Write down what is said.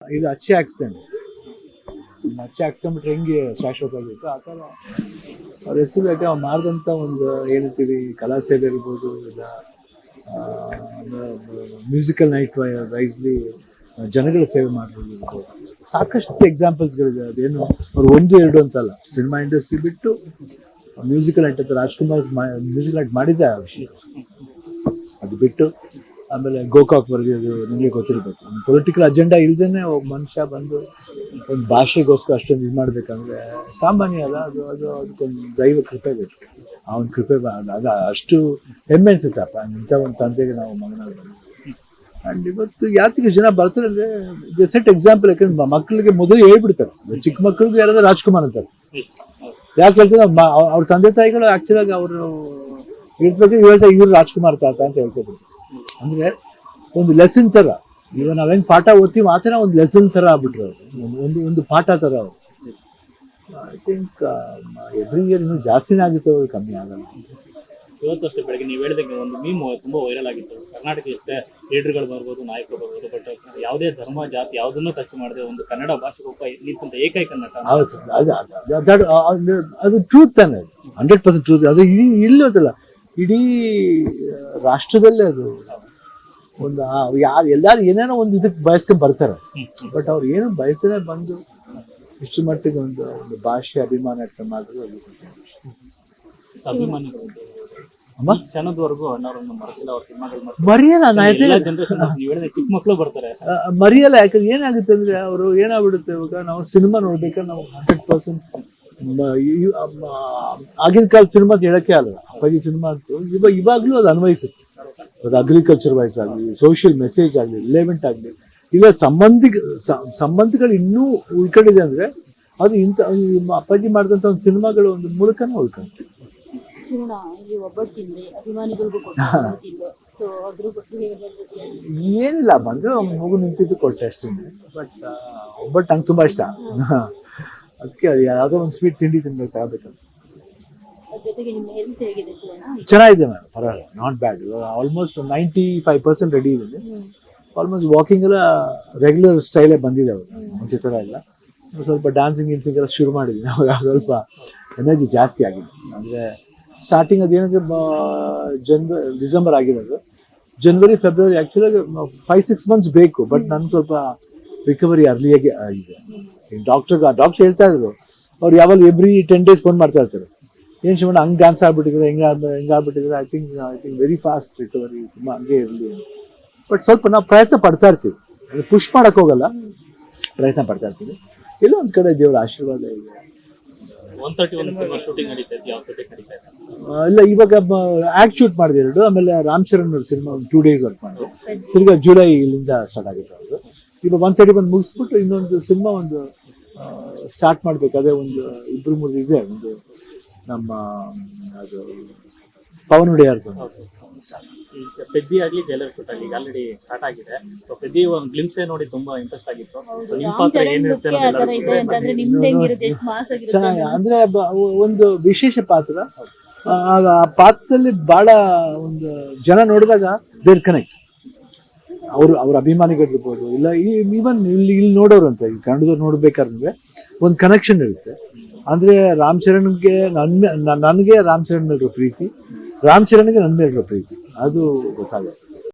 ಇದು ಅಚ್ಚೆ ಹಾಕ್ಸ್ತೇನೆ, ಅಚ್ಚೆ ಹಾಕ್ಸ್ಕೊಂಡ್ಬಿಟ್ರೆ ಹೆಂಗೆ ಶಾಶ್ವತ ಆಗಿತ್ತು ಆ ಥರ ಅವ್ರ ಹೆಸರು ಯಾಕೆ ಅವ್ರು ಮಾಡಿದಂಥ ಒಂದು ಏನಂತೀವಿ ಕಲಾ ಸೇವೆ ಇರ್ಬೋದು, ಇಲ್ಲ ಮ್ಯೂಸಿಕಲ್ ನೈಟ್ ವೈಸ್ಲಿ ಜನಗಳ ಸೇವೆ ಮಾಡಿರ್ಬೋದು, ಸಾಕಷ್ಟು ಎಕ್ಸಾಂಪಲ್ಸ್ಗಳಿದೆ. ಅದೇನು ಅವ್ರು ಒಂದು ಎರಡು ಅಂತಲ್ಲ, ಸಿನಿಮಾ ಇಂಡಸ್ಟ್ರಿ ಬಿಟ್ಟು ಮ್ಯೂಸಿಕಲ್ ನೈಟ್ ಅಂತ ರಾಜ್ಕುಮಾರ್ ಮ್ಯೂಸಿಕಲ್ ನೈಟ್ ಮಾಡಿದ್ದೆ ಆ ವಿಷಯ. ಅದು ಬಿಟ್ಟು ಆಮೇಲೆ ಗೋಕಾಕ್ ಬರೆದಿದ್ದು ನಿಮಗೆ ಗೊತ್ತಿರಬೇಕು. ಒಂದು ಪೊಲಿಟಿಕಲ್ ಅಜೆಂಡಾ ಇಲ್ದೇ ಒಬ್ಬ ಮನುಷ್ಯ ಬಂದು ಒಂದು ಭಾಷೆಗೋಸ್ಕರ ಅಷ್ಟೊಂದು ಇದು ಮಾಡಬೇಕಂದ್ರೆ ಸಾಮಾನ್ಯ ಅಲ್ಲ. ಅದಕ್ಕೊಂದು ದೈವ ಕೃಪೆ ಬೇಕು. ಆ ಒಂದು ಕೃಪೆ ಅದು ಅಷ್ಟು ಹೆಮ್ಮೆ ಅನ್ಸುತ್ತಪ್ಪ, ಇಂಥ ಒಂದು ತಂದೆಗೆ ನಾವು ಮಗನಾಗ ಬಂದು. ಆ್ಯಂಡ್ ಇವತ್ತು ಯಾತಿಗೆ ಜನ ಬರ್ತಾರೆ ಅಂದರೆ ಸೆಟ್ ಎಕ್ಸಾಂಪಲ್. ಯಾಕಂದ್ರೆ ಮಕ್ಕಳಿಗೆ ಮೊದಲು ಹೇಳ್ಬಿಡ್ತಾರೆ, ಚಿಕ್ಕ ಮಕ್ಕಳಿಗೆ ಯಾರಾದ್ರೂ ರಾಜ್ಕುಮಾರ್ ಅಂತಾರೆ. ಯಾಕೆ ಹೇಳ್ತಾರೆ, ಅವ್ರ ತಂದೆ ತಾಯಿಗಳು ಆ್ಯಕ್ಚುಲಾಗಿ ಅವರು ಹೇಳ್ಬೇಕು ಹೇಳ್ತಾರೆ ಇವ್ರು ರಾಜ್ಕುಮಾರ್ ತಾತ ಅಂತ ಹೇಳ್ಕೊಬೇಕು. ಅಂದರೆ ಒಂದು ಲೆಸನ್ ಥರ, ಇವಾಗ ನಾವು ಹೆಂಗೆ ಪಾಠ ಓದ್ತೀವಿ ಆ ಥರ ಒಂದು ಲೆಸನ್ ಥರ ಆಗ್ಬಿಟ್ರು ಅವರು, ಒಂದು ಪಾಠ ಥರ ಅವರು. ಐ ಥಿಂಕ್ ಎವ್ರಿ ಇಯರ್ ಇನ್ನೂ ಜಾಸ್ತಿನೇ ಆಗುತ್ತೆ, ಅವ್ರು ಕಮ್ಮಿ ಆಗಲ್ಲ. ಇವತ್ತಷ್ಟೇ ಬೆಳಗ್ಗೆ ನೀವು ಹೇಳಿದಂಗೆ ಒಂದು ಮೀಮ್ ತುಂಬ ವೈರಲ್ ಆಗಿತ್ತು. ಕರ್ನಾಟಕ ಇಷ್ಟೇ ಲೀಡರ್ಗಳು ಬರ್ಬೋದು, ನಾಯಕರು ಬರ್ಬೋದು, ಬಟ್ ಯಾವುದೇ ಧರ್ಮ ಜಾತಿ ಯಾವುದನ್ನು ಟಚ್ ಮಾಡದೆ ಒಂದು ಕನ್ನಡ ಭಾಷೆಗೊಬ್ಬ ನಿಂತ ಏಕೈಕ ನಟ. ಹೌದು ಸರ್, ಅದು ಟ್ರೂತ್ ತಾನೆ, 100% ಟ್ರೂತ್. ಅದು ಇಲ್ಲೋದಲ್ಲ, ಇಡೀ ರಾಷ್ಟ್ರದಲ್ಲೇ ಅದು ಒಂದು ಎಲ್ಲರೂ ಏನೇನೋ ಒಂದು ಇದಕ್ಕೆ ಬಯಸ್ಕೊಂಡು ಬರ್ತಾರೆ. ಬಟ್ ಅವ್ರು ಏನು ಬಯಸ್ತಾನೆ ಬಂದು ಇಷ್ಟು ಮಟ್ಟಿಗೆ ಒಂದು ಭಾಷೆ ಅಭಿಮಾನ ಇರ್ತ ಮಾಡಿದ್ರು ಅದು ಅಭಿಮಾನಿಗಳು ಕ್ಷಣದವರೆಗೂ ಅಣ್ಣವ್ರನ್ನ ಮರೆತಿಲ್ಲ. ಅವ್ರ ಸಿನಿಮಾಗಳು ಮರೆಯಲ್ಲ, ಚಿಕ್ಕ ಮಕ್ಕಳು ಬರ್ತಾರೆ ಮರೆಯಲ್ಲ. ಯಾಕಂದ್ರೆ ಏನಾಗುತ್ತೆ ಅಂದ್ರೆ ಅವರು ಏನಾಗ್ಬಿಡುತ್ತೆ, ಇವಾಗ ನಾವು ಸಿನಿಮಾ ನೋಡ್ಬೇಕಾದ್ರೆ ನಾವು 100% ಆಗಿನ ಕಾಲದ ಸಿನಿಮಾ ಹೇಳಕ್ಕೆ ಆಗಲ್ಲ. ಅಪ್ಪಾಜಿ ಸಿನಿಮಾ ಅಂತೂ ಇವಾಗ್ಲೂ ಅದು ಅನ್ವಯಿಸುತ್ತೆ. ಅದು ಅಗ್ರಿಕಲ್ಚರ್ ವೈಸ್ ಆಗಲಿ, ಸೋಷಿಯಲ್ ಮೆಸೇಜ್ ಆಗಲಿ, ರಿಲೆವೆಂಟ್ ಆಗಲಿ, ಇಲ್ಲ ಸಂಬಂಧಗಳು ಇನ್ನೂ ಉಳ್ಕೊಂಡಿದೆ ಅಂದ್ರೆ ಅದು ಇಂಥ ಅಪ್ಪಾಜಿ ಮಾಡಿದಂಥ ಒಂದು ಸಿನಿಮಾಗಳು ಒಂದು ಮೂಲಕನೇ ಉಳ್ಕೊಂಡು. ಏನಿಲ್ಲ, ಬಂದ್ರೆ ಮಗು ನಿಂತಿದ್ದು ಕೊಟ್ಟೆ ಅಷ್ಟೇ. ಬಟ್ ಒಬ್ಬಟ್ಟು ನಂಗೆ ತುಂಬಾ ಇಷ್ಟ, ಅದಕ್ಕೆ ಅದು ಯಾವುದೋ ಒಂದು ಸ್ವೀಟ್ ತಿಂಡಿ ತಿನ್ಬೇಕು ತಗೋಬೇಕಂತ. ಚೆನ್ನಾಗಿದೆ ಮೇಡಮ್, ಪರವಾಗಿಲ್ಲ, ನಾಟ್ ಬ್ಯಾಡ್. ಆಲ್ಮೋಸ್ಟ್ 95% ರೆಡಿ ಇದೆ. ಆಲ್ಮೋಸ್ಟ್ ವಾಕಿಂಗ್ ಎಲ್ಲ ರೆಗ್ಯುಲರ್ ಸ್ಟೈಲೇ ಬಂದಿದೆ ಅವರು, ಮುಂಚೆ ಥರ ಇಲ್ಲ. ಸ್ವಲ್ಪ ಡ್ಯಾನ್ಸಿಂಗ್ ಗಿನ್ಸಿಂಗ್ ಎಲ್ಲ ಶುರು ಮಾಡಿದ್ವಿ ನಾವು, ಸ್ವಲ್ಪ ಎನರ್ಜಿ ಜಾಸ್ತಿ ಆಗಿದೆ. ಅಂದರೆ ಸ್ಟಾರ್ಟಿಂಗ್ ಅದೇನಂದ್ರೆ ಡಿಸೆಂಬರ್ ಆಗಿರೋದು, ಜನವರಿ ಫೆಬ್ರವರಿ ಆ್ಯಕ್ಚುಲಾಗಿ 5-6 ಮಂತ್ಸ್ ಬೇಕು. ಬಟ್ ನಾನು ಸ್ವಲ್ಪ ರಿಕವರಿ ಅರ್ಲಿಯಾಗಿ ಆಗಿದೆ. ಡಾಕ್ಟರ್ ಹೇಳ್ತಾ ಇದ್ರು, ಅವ್ರು ಯಾವಾಗ ಎವ್ರಿ 10 days ಫೋನ್ ಮಾಡ್ತಾ ಇರ್ತಾರೆ, ಏನು ಶಿವಣ್ಣ ಹಂಗೆ ಡ್ಯಾನ್ಸ್ ಆಗ್ಬಿಟ್ಟಿದ್ರೆ ಹೆಂಗಾಗ್ಬಿಟ್ಟಿದ್ರೆ. I think very fast recovery, ತುಂಬ ಹಂಗೆ ಇರಲಿ. ಬಟ್ ಸ್ವಲ್ಪ ನಾವು ಪ್ರಯತ್ನ ಪಡ್ತಾ ಇರ್ತೀವಿ, ಪುಷ್ ಮಾಡಕ್ಕೆ ಹೋಗಲ್ಲ, ಪ್ರಯತ್ನ ಪಡ್ತಾ ಇರ್ತೀವಿ. ಎಲ್ಲೋ ಒಂದು ಕಡೆ ದೇವರ ಆಶೀರ್ವಾದ ಇದೆ. ಇಲ್ಲ, ಇವಾಗ ಆಕ್ಟ್ ಶೂಟ್ ಮಾಡಿದೆ 2. ಆಮೇಲೆ ರಾಮ್ ಚರಣ್ ಅವ್ರ ಸಿನಿಮಾ ಒಂದು 2 days ವರ್ಕ್ ಮಾಡಿದೆ. ತಿರ್ಗಾ ಜುಲೈ ಇಲ್ಲಿಂದ ಸ್ಟಾರ್ಟ್ ಆಗುತ್ತೆ ಅವ್ರದ್ದು. ಇವಾಗ 131 ಮುಗಿಸ್ಬಿಟ್ಟು ಇನ್ನೊಂದು ಸಿನಿಮಾ ಒಂದು ಸ್ಟಾರ್ಟ್ ಮಾಡ್ಬೇಕು. ಅದೇ ಒಂದು 2-3 ಇದೆ. ಒಂದು ನಮ್ಮ ಅದು ಪವನ್ ಒಡೆಯರ್ದು ಪೆದ್ದಿ ಆಗಲಿ ಜೈಲರ್ ಶೂಟ್ ಆಗಲಿ ಆಲ್ರೆಡಿ ಸ್ಟಾರ್ಟ್ ಆಗಿದೆ. ಸೊ ಪೆದ್ದಿ ಒಂದು ಗ್ಲಿಮ್ಸ್ ನೋಡಿ ತುಂಬಾ ಇಂಟ್ರೆಸ್ಟ್ ಆಗಿತ್ತು. ನಿಮ್ಮ ಪಾತ್ರ ಏನಿರುತ್ತೆ ಚೆನ್ನಾಗಿ, ಅಂದ್ರೆ ಒಂದು ವಿಶೇಷ ಪಾತ್ರ. ಆ ಪಾತ್ರದಲ್ಲಿ ಬಹಳ ಒಂದು ಜನ ನೋಡಿದಾಗ ದೇರ್ ಕನೆಕ್ಟ್. ಅವ್ರ ಅಭಿಮಾನಿಗಳಿರ್ಬೋದು, ಇಲ್ಲ ಈವನ್ ಇಲ್ಲಿ ನೋಡೋರಂತ ಈ ಕನ್ನಡದವ್ರು ನೋಡ್ಬೇಕಾದ್ರೆ ಒಂದು ಕನೆಕ್ಷನ್ ಇರುತ್ತೆ. ಅಂದ್ರೆ ರಾಮ್ ಚರಣ್ಗೆ ನನಗೆ ರಾಮ್ ಚರಣ್ ಮೇಲಿರೋ ಪ್ರೀತಿ, ರಾಮ್ ಚರಣ್ಗೆ ನನ್ನ ಮೇಲಿರೋ ಪ್ರೀತಿ, ಅದು ಗೊತ್ತಾಗುತ್ತೆ.